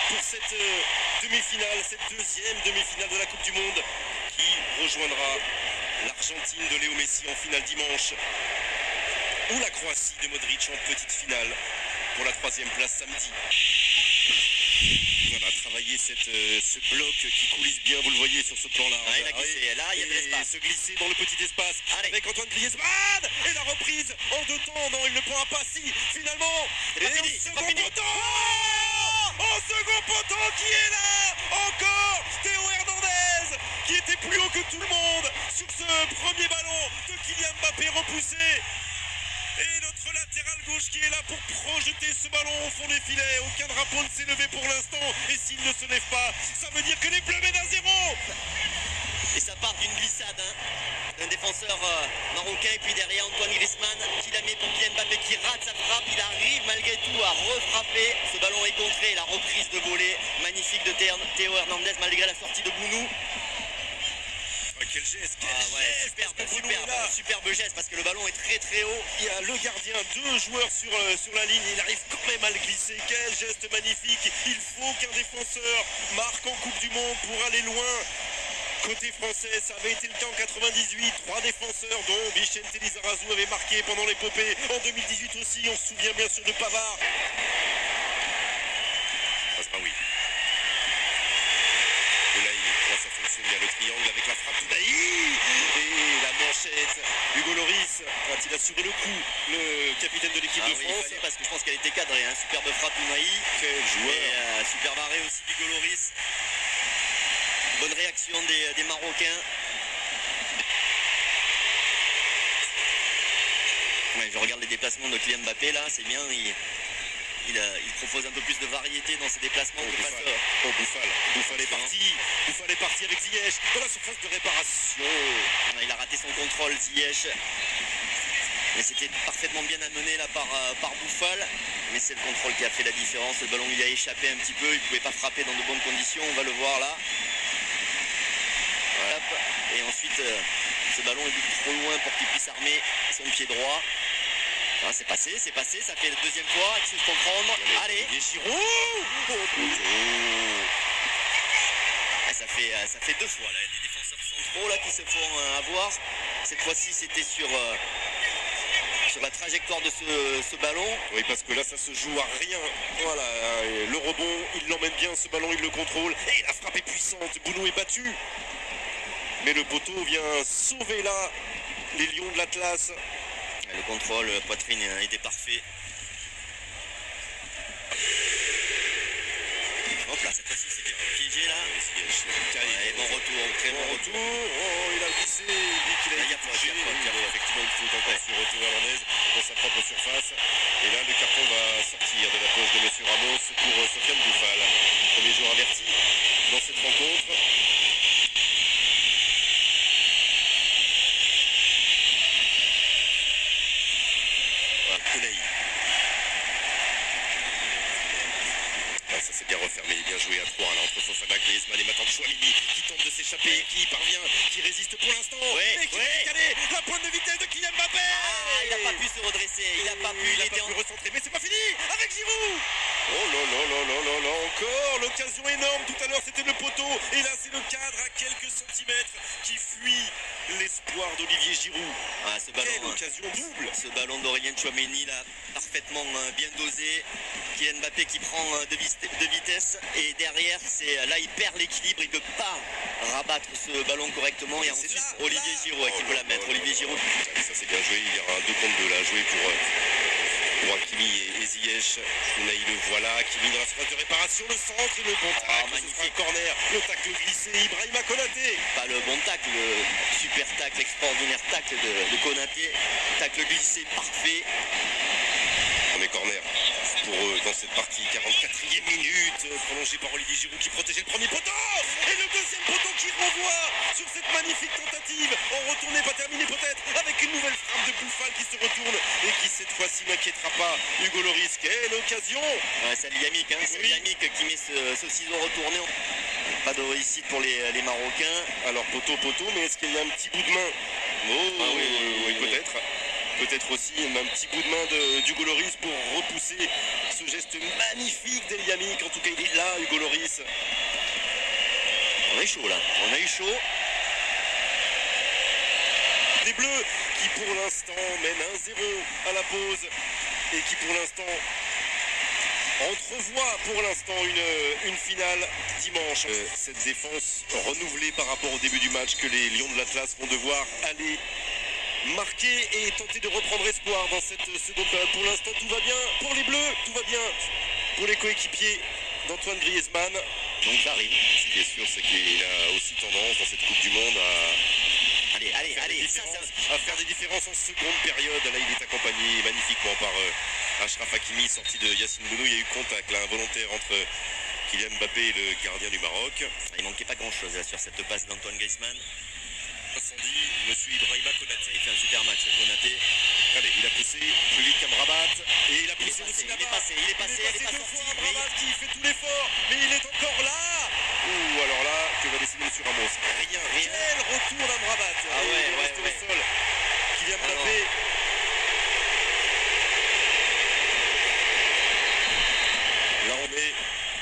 pour cette demi-finale, cette deuxième demi-finale de la Coupe du Monde qui rejoindra l'Argentine de Léo Messi en finale dimanche ou la Croatie de Modric en petite finale pour la troisième place samedi. Voilà, travailler ce bloc qui coulisse bien, vous le voyez sur ce plan-là. Ah, il a glissé, là il y a de l'espace. Se glisser dans le petit espace. Allez. Avec Antoine Griezmann. Et la reprise en deux temps. Non, il ne prend pas si finalement. C'est pas fini, c'est pas fini. Au second poteau qui est là. Encore Théo Hernandez qui était plus haut que tout le monde sur ce premier ballon de Kylian Mbappé repoussé. Et notre latéral gauche qui est là pour projeter ce ballon au fond des filets. Aucun drapeau ne s'est levé pour l'instant. Et s'il ne se lève pas, ça veut dire que les Bleus mènent à 0. Et ça part d'une glissade d'un défenseur marocain. Et puis derrière Antoine Griezmann qui la met pour Kylian Mbappé qui rate sa frappe. Il arrive malgré tout à refrapper. Ce ballon est contré. La reprise de volée magnifique de Théo Hernandez malgré la sortie de Bounou. Quel geste, superbe geste parce que le ballon est très très haut. Il y a le gardien, deux joueurs sur la ligne, il arrive quand même à le glisser. Quel geste magnifique. Il faut qu'un défenseur marque en Coupe du Monde pour aller loin. Côté français, ça avait été le cas en 98. 3 défenseurs dont Vicente Lizarazu avait marqué pendant l'épopée. En 2018 aussi, on se souvient bien sûr de Pavard. Passe pas oui. Ça fonctionne bien le triangle avec la frappe d'Ounahi et la manchette. Hugo Lloris, quand il a assuré le coup, le capitaine de l'équipe de France. Parce que je pense qu'elle était cadrée, superbe frappe d'Ounahi. Quel joueur. Et superbe arrêt aussi d'Hugo Lloris. Bonne réaction des Marocains. Ouais, je regarde les déplacements de Kylian Mbappé là, c'est bien. Il propose un peu plus de variété dans ses déplacements. Bouffal est parti. Bouffal est parti avec Ziyech dans la surface de réparation. Il a raté son contrôle, Ziyech. Mais c'était parfaitement bien amené là par Bouffal. Mais c'est le contrôle qui a fait la différence. Le ballon il a échappé un petit peu. Il ne pouvait pas frapper dans de bonnes conditions. On va le voir là. Voilà. Et ensuite, ce ballon est beaucoup trop loin pour qu'il puisse armer son pied droit. Ah, c'est passé, ça fait la deuxième fois, il faut comprendre. Allez, Giroud. Ça fait deux fois là, les défenseurs centraux là qui se font avoir. Cette fois-ci c'était sur la trajectoire de ce ballon. Oui, parce que là ça se joue à rien. Voilà, le rebond, il l'emmène bien ce ballon, il le contrôle. Et la frappe est puissante, Bounou est battu. Mais le poteau vient sauver là les Lions de l'Atlas. Le contrôle, la poitrine était parfait. Hop là, cette fois-ci c'était piégé là. Et bon retour, très bon retour. Oh, il a glissé, il dit qu'il a été touché. Effectivement, il faut encore sur retour hollandaise dans sa propre surface. Et là, le carton va sortir de la poche de M. Ramos pour Sofiane Bouffal. Premier joueur averti dans cette rencontre. Ça s'est bien refermé, bien joué à 3 là, entre Fofana, Griezmann et maintenant Chouamini qui tente de s'échapper, qui parvient, qui résiste pour l'instant, et qui va décaler la pointe de vitesse de Kylian Mbappé. Il n'a pas pu se redresser, il n'a pas pu recentrer, mais c'est pas fini avec Giroud. Oh là, encore l'occasion énorme, tout à l'heure c'était le poteau, et là c'est le cadre à quelques centimètres qui fuit l'espoir d'Olivier Giroud. Quelle occasion double. Ce ballon d'Aurélien Chouameni là, parfaitement bien dosé. Kylian Mbappé qui prend de vitesse et derrière là il perd l'équilibre, il ne peut pas rabattre ce ballon correctement et ensuite Olivier Giroud qui peut la mettre. Olivier Giroud. Ça c'est bien joué, il y aura un 2 contre 2 là, joué pour Hakimi et Ziyech. Là il le voilà, Hakimi dans la surface de réparation, le centre et le bon tacle, magnifique corner, le tacle glissé, Ibrahima Konaté. Pas le bon tacle, le super tacle, extraordinaire tacle de Konaté, tacle glissé parfait. Premier corner pour eux dans cette partie, 44e minute, prolongé par Olivier Giroud qui protégeait le premier poteau et le deuxième poteau qui renvoie sur cette magnifique tentative en retournée, pas terminée peut-être, avec une nouvelle frappe de Bouffal qui se retourne et qui cette fois-ci n'inquiétera pas Hugo Lloris. Quelle occasion. C'est Yamik, c'est Yamik qui met ce ciseau retourné. Pas de réussite pour les Marocains. Alors poteau, mais est-ce qu'il y a un petit bout de main? Oui, peut-être. Peut-être aussi un petit bout de main d'Hugo Lloris pour repousser ce geste magnifique d'Eliamic. En tout cas, il est là, Hugo Lloris. On a eu chaud là, on a eu chaud. Les Bleus qui pour l'instant mènent 1-0 à la pause et qui pour l'instant entrevoit pour l'instant une finale dimanche. Cette défense renouvelée par rapport au début du match que les Lions de l'Atlas vont devoir aller marquer et tenter de reprendre espoir dans cette seconde période. Pour l'instant tout va bien pour les Bleus, tout va bien pour les coéquipiers d'Antoine Griezmann. Donc ça arrive. Ce qui est sûr, c'est qu'il a aussi tendance dans cette Coupe du Monde à faire des différences en seconde période. Là, il est accompagné magnifiquement par Achraf Hakimi, sorti de Yacine Bounou. Il y a eu contact là, involontaire entre Kylian Mbappé et le gardien du Maroc. Il manquait pas grand-chose sur cette passe d'Antoine Griezmann. Incendie, monsieur Ibrahima Konaté. Il fait un super match, Konaté. Allez, il a poussé plus vite qu'Amrabat. Et il a poussé aussi il est passé, il est passé deux fois Amrabat qui fait tout l'effort. Mais il est encore là. Ouh, alors là, que va décider monsieur Ramos? Rien. Quel retour d'Amrabat. Ah ouais, il reste au sol. Kylian Mbappé. Là, on est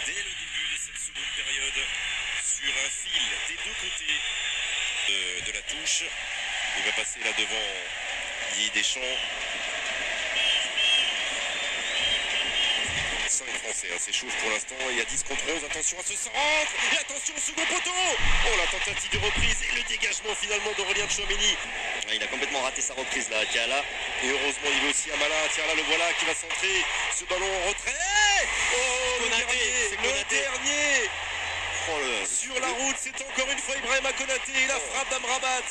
dès le début de cette seconde période sur un fil des deux côtés de la touche. Il va passer là devant Guy Deschamps. 5 Français, hein, c'est chaud pour l'instant. Il y a 10 contre 11. Attention à ce centre. Et attention au second poteau. Oh, la tentative de reprise et le dégagement finalement d'Aurélien Tchouaméni. Il a complètement raté sa reprise là, Tiala. Et heureusement, il est aussi Amala. Tiens là, le voilà qui va centrer. Ce ballon en retrait. Oh, Konaté, le dernier. Oh, sur la route, c'est encore une fois Ibrahima Konaté et la frappe d'Amrabat.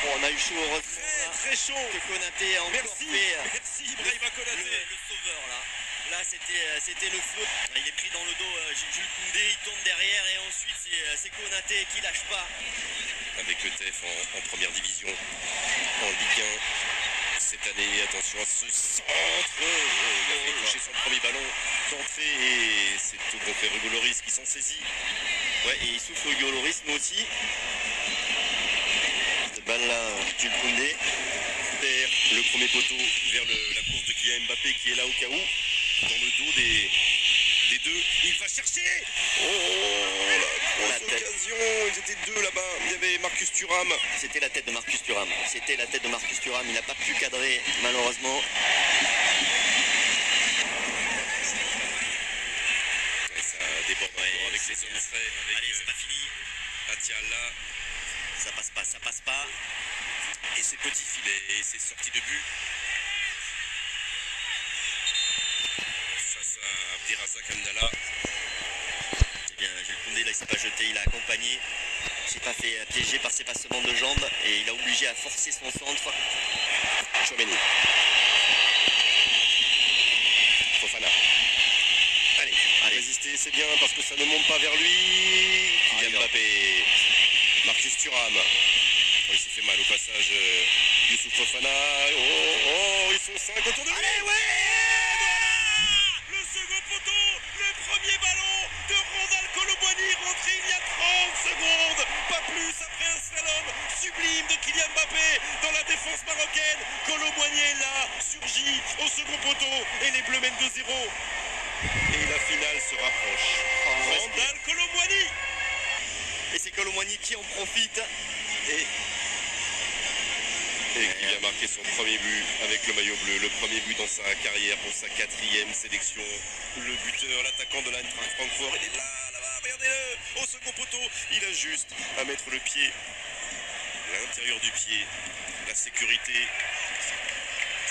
Oh, on a eu chaud au retrait. Très chaud. Que Konaté a encore fait. Merci Ibrahima Konaté. Le sauveur là. Là c'était le feu. Il est pris dans le dos Jules Koundé, il tombe derrière et ensuite c'est Konaté qui lâche pas. Avec le TEF en première division, en Ligue 1 cette année. Attention à ce centre. Il a fait toucher son premier ballon d'entrée et c'est au contraire Hugo Lloris qui s'en saisit. Ouais, et il souffle Hugo Lloris, nous aussi. Cette balle là, Jules Koundé perd le premier poteau vers la course de Kylian Mbappé qui est là au cas où. Dans le dos des deux, il va chercher. Oh, la grosse occasion. Ils étaient deux là-bas. Il y avait Marcus Thuram. C'était la tête de Marcus Thuram. C'était la tête de Marcus Thuram. Il n'a pas pu cadrer malheureusement. Ouais, ça déborde avec les hommes frais. Allez, c'est pas fini. Atiala. Ça passe pas. Et ses petits filets et ses sorties de but. Face à Abderrazak Hamdallah. Eh bien, Jules Koundé, là, il s'est pas jeté, il a accompagné. Il s'est pas fait piéger par ses passements de jambes et il a obligé à forcer son centre. Tchouaméni. Fofana. Allez, résister, c'est bien parce que ça ne monte pas vers lui. Kylian Mbappé. Marcus Thuram. Oh, il s'est fait mal au passage. Youssouf Fofana. Oh, ils sont 5 autour de lui. Allez, ouais, voilà le second poteau, le premier ballon de Rondal Colomboigny rentré il y a 30 secondes. Pas plus après un slalom sublime de Kylian Mbappé dans la défense marocaine. Colomboigny est là, surgit au second poteau et les Bleus mènent 2-0. Et la finale se rapproche. Rondal Colomboigny. Et c'est Colomboigny qui en profite. Et qui a marqué son premier but avec le maillot bleu, le premier but dans sa carrière pour sa 4e sélection. Le buteur, l'attaquant de l'Eintracht Francfort, il est là-bas, regardez-le, au second poteau. Il a juste à mettre le pied, l'intérieur du pied, la sécurité,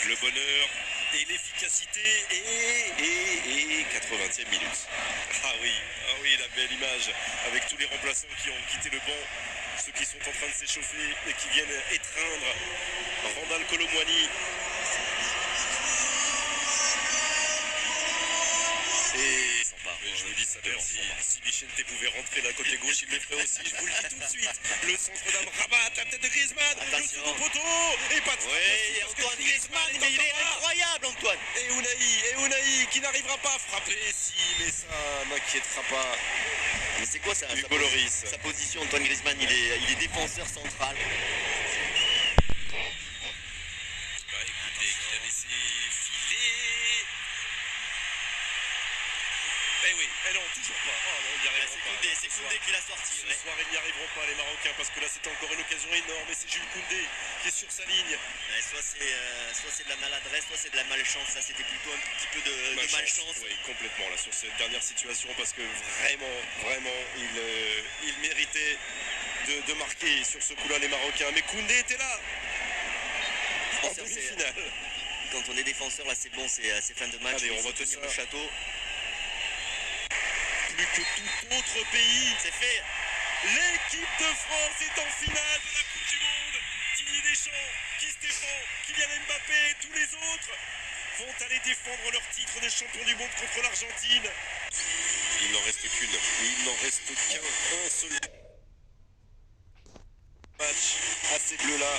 le bonheur et l'efficacité et 80e minute. Ah oui, la belle image avec tous les remplaçants qui ont quitté le banc. Ceux qui sont en train de s'échauffer et qui viennent étreindre Rondal Colomboigny. Et je me dis ça d'ailleurs, si Vicente pouvait rentrer là côté gauche, il le ferait aussi. Je vous le dis tout de suite. Le centre d'Amrabat, la tête de Griezmann, le second poteau. Et pas de oui, Antoine Griezmann, mais il est incroyable Antoine. Et Unai qui n'arrivera pas à frapper. Si, mais ça n'inquiétera pas. Mais c'est quoi ça, sa position Antoine Griezmann, il est défenseur central. Bah écoutez, Eh oui, eh non, toujours pas. Oh non, il n'y arrivera pas. C'est Koundé qui l'a sorti. Ce soir, ils n'y arriveront pas, les Marocains, parce que là, c'est encore une occasion énorme. Et c'est Jules Koundé qui est sur sa ligne. Ouais, soit c'est de la maladresse, soit c'est de la malchance. Là, c'était plutôt un petit peu de malchance. Oui, complètement, là, sur cette dernière situation, parce que vraiment, il méritait de marquer sur ce coup-là, les Marocains. Mais Koundé était là. En demi-finale. Quand on est défenseur, là, c'est bon, c'est fin de match. Allez, on va tenir le château. Plus que tout autre pays. C'est fait. L'équipe de France est en finale de la Coupe du Monde. Didier Deschamps, Guy Stéphane, Kylian Mbappé et tous les autres vont aller défendre leur titre de champion du monde contre l'Argentine. Il n'en reste qu'une. Il n'en reste qu'un seul match à ces bleus-là.